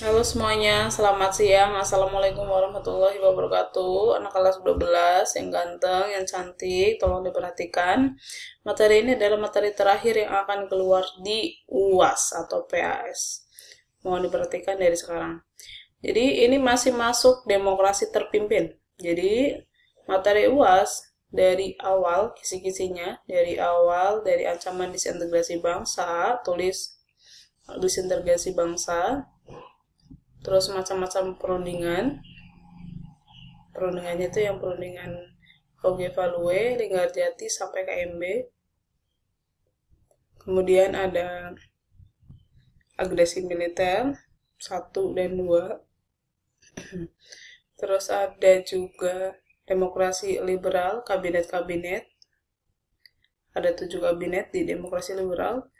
Halo semuanya, selamat siang. Assalamualaikum warahmatullahi wabarakatuh. Anak kelas 12 yang ganteng, yang cantik, tolong diperhatikan. Materi ini adalah materi terakhir yang akan keluar di UAS atau PAS. Mohon diperhatikan dari sekarang. Jadi ini masih masuk demokrasi terpimpin. Jadi materi UAS dari awal, kisi-kisinya, dari ancaman disintegrasi bangsa, tulis disintegrasi bangsa, terus macam-macam perundingannya itu yang perundingan Hoge Value, Linggarjati sampai KMB. Kemudian ada agresi militer 1 dan 2. Terus ada juga demokrasi liberal, kabinet-kabinet. Ada 7 kabinet di demokrasi liberal.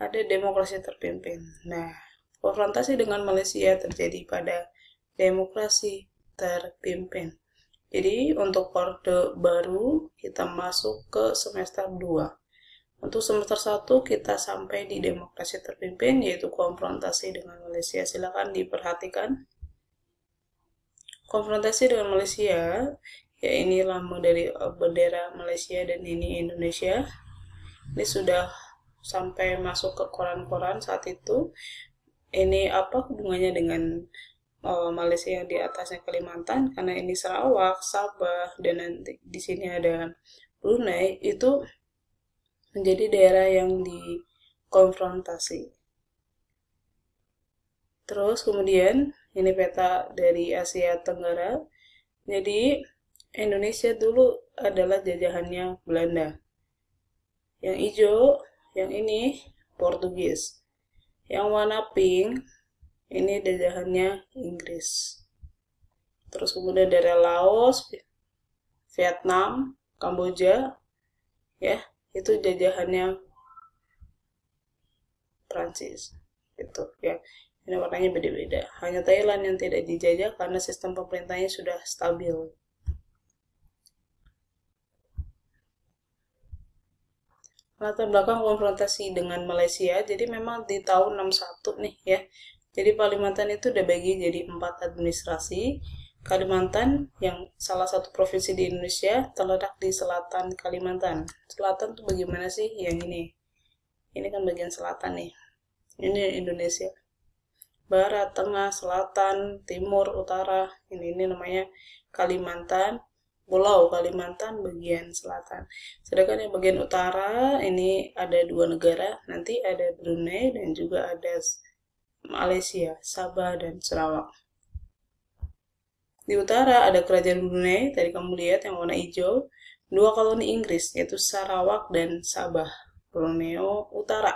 Ada demokrasi terpimpin. Nah, konfrontasi dengan Malaysia terjadi pada demokrasi terpimpin. Jadi untuk orde baru kita masuk ke semester 2. Untuk semester 1 kita sampai di demokrasi terpimpin yaitu konfrontasi dengan Malaysia. Silakan diperhatikan. Konfrontasi dengan Malaysia, ya ini lambang dari bendera Malaysia dan ini Indonesia. Ini sudah sampai masuk ke koran-koran saat itu. Ini apa hubungannya dengan Malaysia yang di atasnya Kalimantan, karena ini Sarawak, Sabah, dan nanti di sini ada Brunei, itu menjadi daerah yang dikonfrontasi. Terus kemudian ini peta dari Asia Tenggara. Jadi Indonesia dulu adalah jajahannya Belanda. Yang hijau, yang ini Portugis. Yang warna pink, ini jajahannya Inggris. Terus kemudian dari Laos, Vietnam, Kamboja, ya itu jajahannya Prancis. Gitu ya. Ini warnanya beda-beda. Hanya Thailand yang tidak dijajah karena sistem pemerintahnya sudah stabil. Latar belakang konfrontasi dengan Malaysia, jadi memang di tahun 61 nih ya. Jadi Kalimantan itu udah bagi jadi 4 administrasi. Kalimantan yang salah satu provinsi di Indonesia terletak di selatan Kalimantan. Selatan tuh bagaimana sih? Yang ini. Ini kan bagian selatan nih. Ini Indonesia. Barat, tengah, selatan, timur, utara. Ini namanya Kalimantan. Pulau Kalimantan bagian selatan. Sedangkan yang bagian utara ini ada 2 negara. Nanti ada Brunei dan juga ada Malaysia, Sabah dan Sarawak. Di utara ada kerajaan Brunei, tadi kamu lihat yang warna hijau. 2 koloni Inggris, yaitu Sarawak dan Sabah. Borneo Utara.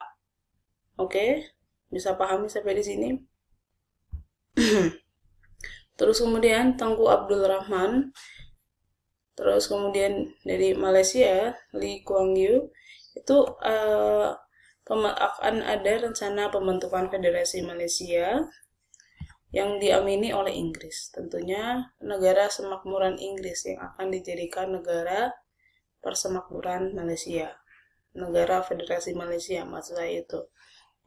Oke, bisa pahami sampai di sini? Terus kemudian Tengku Abdul Rahman. Terus kemudian dari Malaysia, Lee Kuan Yew. Itu akan ada rencana pembentukan Federasi Malaysia yang diamini oleh Inggris. Tentunya negara semakmuran Inggris yang akan dijadikan negara persemakmuran Malaysia. Negara Federasi Malaysia maksud saya itu.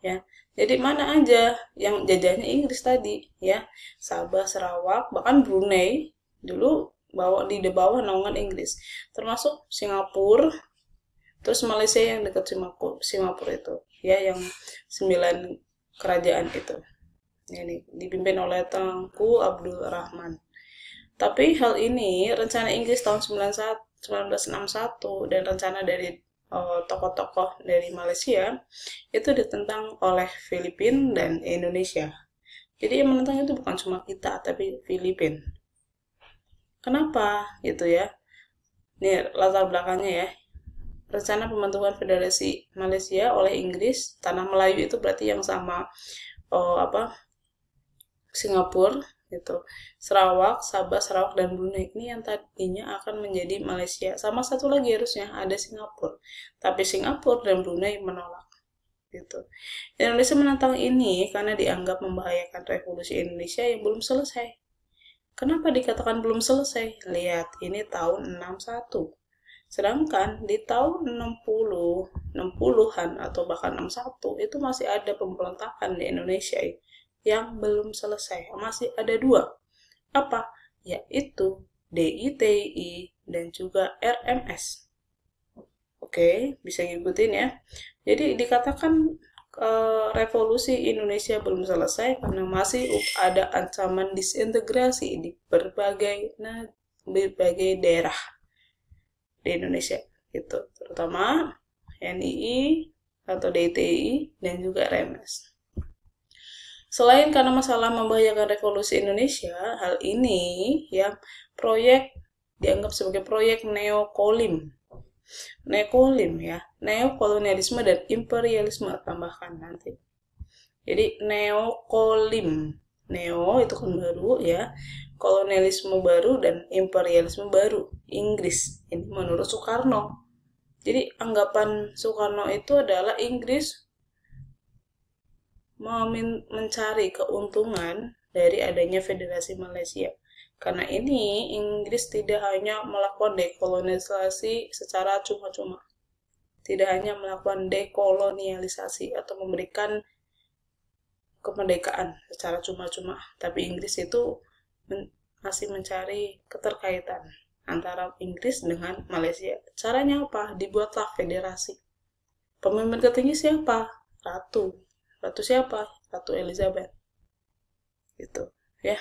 Ya. Jadi mana aja yang jajahnya Inggris tadi, ya. Sabah, Sarawak, bahkan Brunei dulu di bawah naungan Inggris. Termasuk Singapura, terus Malaysia yang dekat Singapura itu, ya yang 9 kerajaan itu. Ini dipimpin oleh Tengku Abdul Rahman. Tapi hal ini rencana Inggris tahun 1961 dan rencana dari tokoh-tokoh dari Malaysia itu ditentang oleh Filipina dan Indonesia. Jadi yang menentang itu bukan cuma kita, tapi Filipina. Kenapa gitu ya? Ini latar belakangnya ya. Rencana pembentukan Federasi Malaysia oleh Inggris, tanah Melayu itu berarti yang sama Singapura gitu. Sarawak, Sabah, Sarawak dan Brunei ini yang tadinya akan menjadi Malaysia. Sama satu lagi harusnya ada Singapura. Tapi Singapura dan Brunei menolak gitu. Indonesia menentang ini karena dianggap membahayakan revolusi Indonesia yang belum selesai. Kenapa dikatakan belum selesai? Lihat, ini tahun 61. Sedangkan di tahun 60-an atau bahkan 61 itu masih ada pemberontakan di Indonesia. yang belum selesai. Masih ada 2. Apa? Yaitu DITI dan juga RMS. Oke, bisa ngikutin ya. Jadi dikatakan revolusi Indonesia belum selesai karena masih ada ancaman disintegrasi di berbagai daerah di Indonesia gitu, terutama NII atau DITI dan juga RMS. Selain karena masalah membahayakan revolusi Indonesia, hal ini ya proyek dianggap sebagai proyek neokolim ya, neokolonialisme dan imperialisme tambahkan nanti. Jadi neokolim, neo itu kan baru ya, kolonialisme baru dan imperialisme baru Inggris. Ini menurut Soekarno. Jadi anggapan Soekarno itu adalah Inggris mencari keuntungan dari adanya Federasi Malaysia. Karena ini, Inggris tidak hanya melakukan dekolonisasi secara cuma-cuma. Tidak hanya melakukan dekolonialisasi atau memberikan kemerdekaan secara cuma-cuma. Tapi Inggris itu masih mencari keterkaitan antara Inggris dengan Malaysia. Caranya apa? Dibuatlah federasi. Pemimpin tertinggi siapa? Ratu. Ratu siapa? Ratu Elizabeth. Gitu, ya.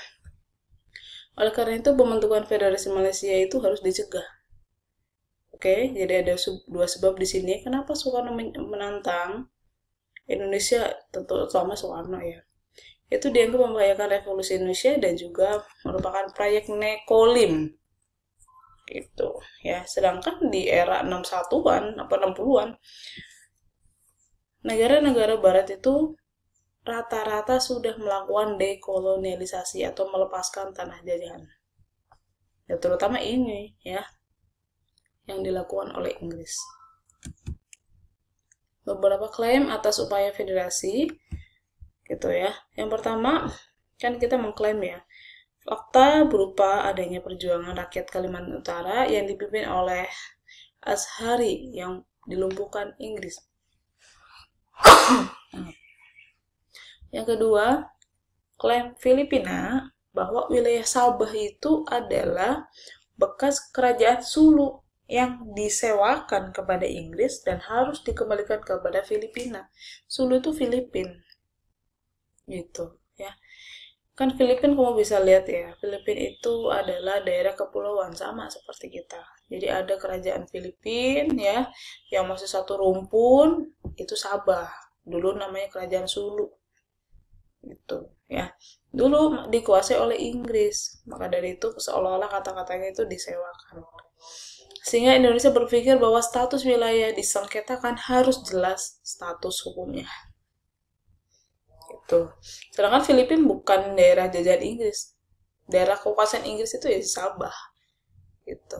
Oleh karena itu, pembentukan Federasi Malaysia itu harus dicegah. Oke, jadi ada 2 sebab di sini. Kenapa Soekarno menantang Indonesia, tentu utama Soekarno ya. Itu dianggap membahayakan revolusi Indonesia dan juga merupakan proyek nekolim. Gitu, ya. Sedangkan di era 61-an atau 60-an, negara-negara barat itu rata-rata sudah melakukan dekolonialisasi atau melepaskan tanah jajahan. Ya, terutama ini ya yang dilakukan oleh Inggris. Beberapa klaim atas upaya federasi gitu ya. Yang pertama, kan kita mengklaim ya, fakta berupa adanya perjuangan rakyat Kalimantan Utara yang dipimpin oleh Azhari yang dilumpuhkan Inggris. Yang kedua, klaim Filipina bahwa wilayah Sabah itu adalah bekas kerajaan Sulu yang disewakan kepada Inggris dan harus dikembalikan kepada Filipina. Sulu itu Filipina. Gitu, ya. Kan Filipina kamu bisa lihat ya, Filipina itu adalah daerah kepulauan sama seperti kita. Jadi ada kerajaan Filipina ya, yang masih satu rumpun, itu Sabah. Dulu namanya kerajaan Sulu. Gitu ya, dulu dikuasai oleh Inggris, maka dari itu seolah-olah kata-katanya itu disewakan, sehingga Indonesia berpikir bahwa status wilayah disengketakan harus jelas status hukumnya gitu. Sedangkan Filipina bukan daerah jajahan Inggris, daerah kekuasaan Inggris itu ya Sabah gitu.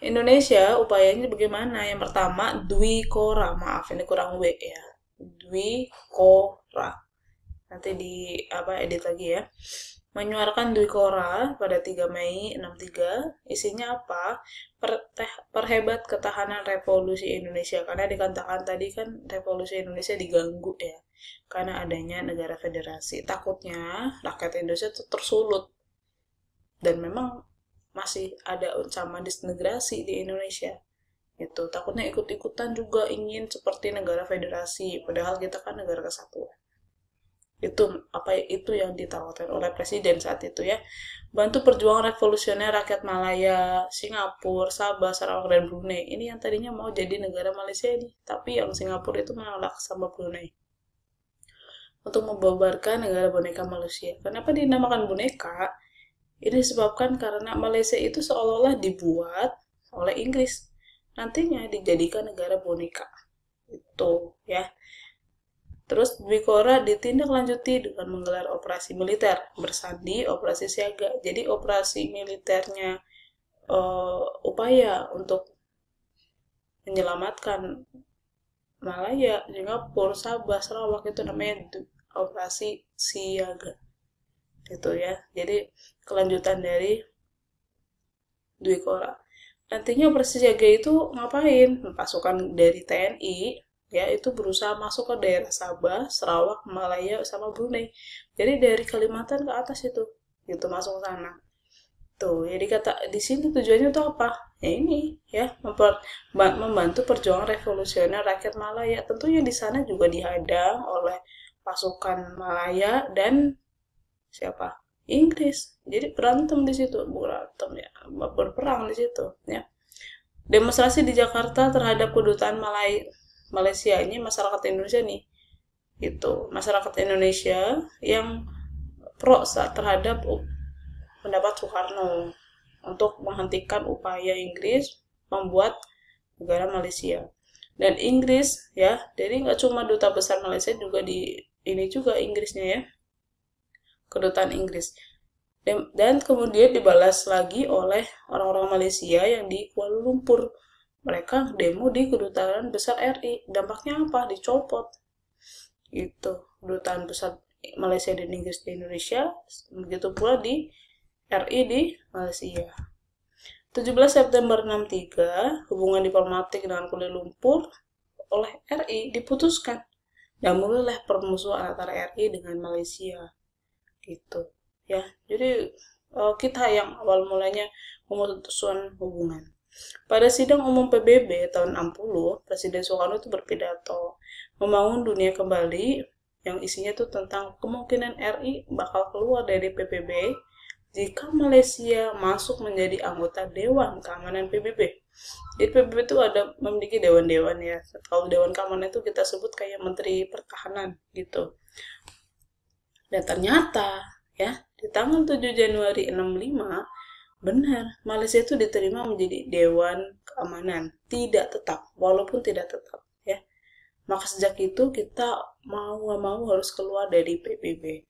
Indonesia upayanya bagaimana? Yang pertama, Dwikora, maaf ini kurang W ya, Dwikora, nanti di edit lagi ya, menyuarakan Dwikora pada 3 Mei 63. Isinya apa? Perhebat ketahanan revolusi Indonesia, karena dikatakan tadi kan revolusi Indonesia diganggu ya karena adanya negara federasi. Takutnya rakyat Indonesia itu tersulut, dan memang masih ada ancaman disintegrasi di Indonesia. Itu takutnya ikut-ikutan juga ingin seperti negara federasi, padahal kita kan negara kesatuan. Itu yang ditawarkan oleh presiden saat itu ya. Bantu perjuangan revolusioner rakyat Malaya, Singapura, Sabah, Sarawak, dan Brunei. Ini yang tadinya mau jadi negara Malaysia ini, tapi yang Singapura itu menolak sama Brunei untuk membubarkan negara boneka Malaysia. Kenapa dinamakan boneka? Ini disebabkan karena Malaysia itu seolah-olah dibuat oleh Inggris, nantinya dijadikan negara boneka. Itu ya. Terus Dwikora ditindaklanjuti dengan menggelar operasi militer bersandi operasi siaga. Jadi operasi militernya upaya untuk menyelamatkan Malaya, Singapura, Sabah, Sarawak itu namanya operasi siaga. Gitu ya. Jadi kelanjutan dari Dwikora. Nantinya operasi siaga itu ngapain? Pasukan dari TNI ya itu berusaha masuk ke daerah Sabah, Sarawak, Malaya, sama Brunei. Jadi dari Kalimantan ke atas itu, gitu masuk ke sana. Tuh, jadi kata di sini tujuannya tuh apa? Ya ini, ya membantu perjuangan revolusioner rakyat Malaya. Tentunya di sana juga dihadang oleh pasukan Malaya dan siapa? Inggris. Jadi berantem di situ, berantem ya, berperang di situ, ya. Demonstrasi di Jakarta terhadap kedutaan Malaysia ini masyarakat Indonesia nih, itu masyarakat Indonesia yang pro terhadap pendapat Soekarno untuk menghentikan upaya Inggris membuat negara Malaysia. Dan Inggris ya, jadi nggak cuma duta besar Malaysia, juga di ini juga Inggrisnya ya, kedutaan Inggris. Dan kemudian dibalas lagi oleh orang-orang Malaysia yang di Kuala Lumpur. Mereka demo di kedutaan besar RI. Dampaknya apa? Dicopot. Itu kedutaan besar Malaysia dan Inggris di Indonesia, begitu pula di RI di Malaysia. 17 September 63, hubungan diplomatik dengan Kuala Lumpur oleh RI diputuskan dan mulailah permusuhan antara RI dengan Malaysia. Gitu ya. Jadi kita yang awal mulanya memutuskan hubungan. Pada sidang umum PBB tahun 60, Presiden Soekarno itu berpidato membangun dunia kembali, yang isinya itu tentang kemungkinan RI bakal keluar dari PBB jika Malaysia masuk menjadi anggota Dewan Keamanan PBB. Di PBB itu ada memiliki dewan-dewan ya. Kalau Dewan Keamanan itu kita sebut kayak Menteri Pertahanan gitu. Dan ternyata ya, di tanggal 7 Januari 65, benar, Malaysia itu diterima menjadi Dewan Keamanan. Tidak tetap, walaupun tidak tetap ya. Maka sejak itu kita mau gak mau harus keluar dari PBB.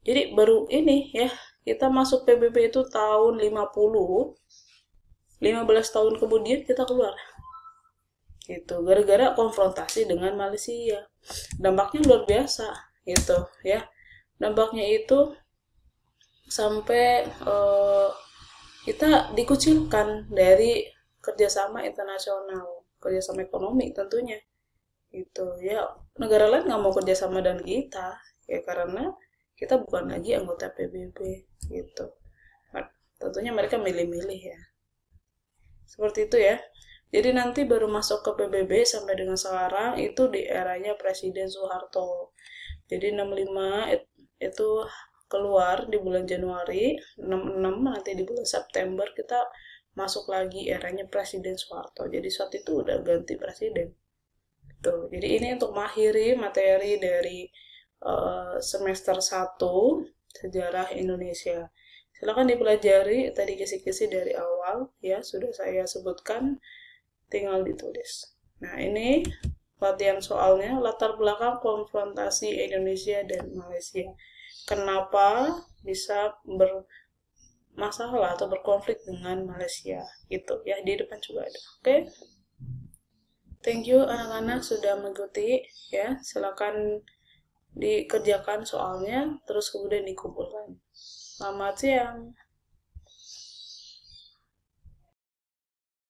Jadi baru ini ya, kita masuk PBB itu tahun 50, 15 tahun kemudian kita keluar. Gitu, gara-gara konfrontasi dengan Malaysia. Dampaknya luar biasa gitu ya. Dampaknya itu sampai kita dikucilkan dari kerjasama internasional, kerjasama ekonomi tentunya. Gitu ya, negara lain nggak mau kerjasama dengan kita ya, karena kita bukan lagi anggota PBB gitu. Nah, tentunya mereka milih-milih ya. Seperti itu ya. Jadi nanti baru masuk ke PBB sampai dengan sekarang itu di eranya Presiden Soeharto. Jadi 65 itu keluar di bulan Januari, 66 nanti di bulan September kita masuk lagi eranya Presiden Soeharto. Jadi saat itu udah ganti presiden. Tuh, jadi ini untuk mengakhiri materi dari semester 1 Sejarah Indonesia. Silakan dipelajari tadi kisi-kisi dari awal ya, sudah saya sebutkan, tinggal ditulis. Nah, ini latihan soalnya, latar belakang konfrontasi Indonesia dan Malaysia. Kenapa bisa bermasalah atau berkonflik dengan Malaysia gitu ya, di depan juga ada. Oke. Thank you anak-anak sudah mengikuti ya. Silakan dikerjakan soalnya terus kemudian dikumpulkan. Selamat siang.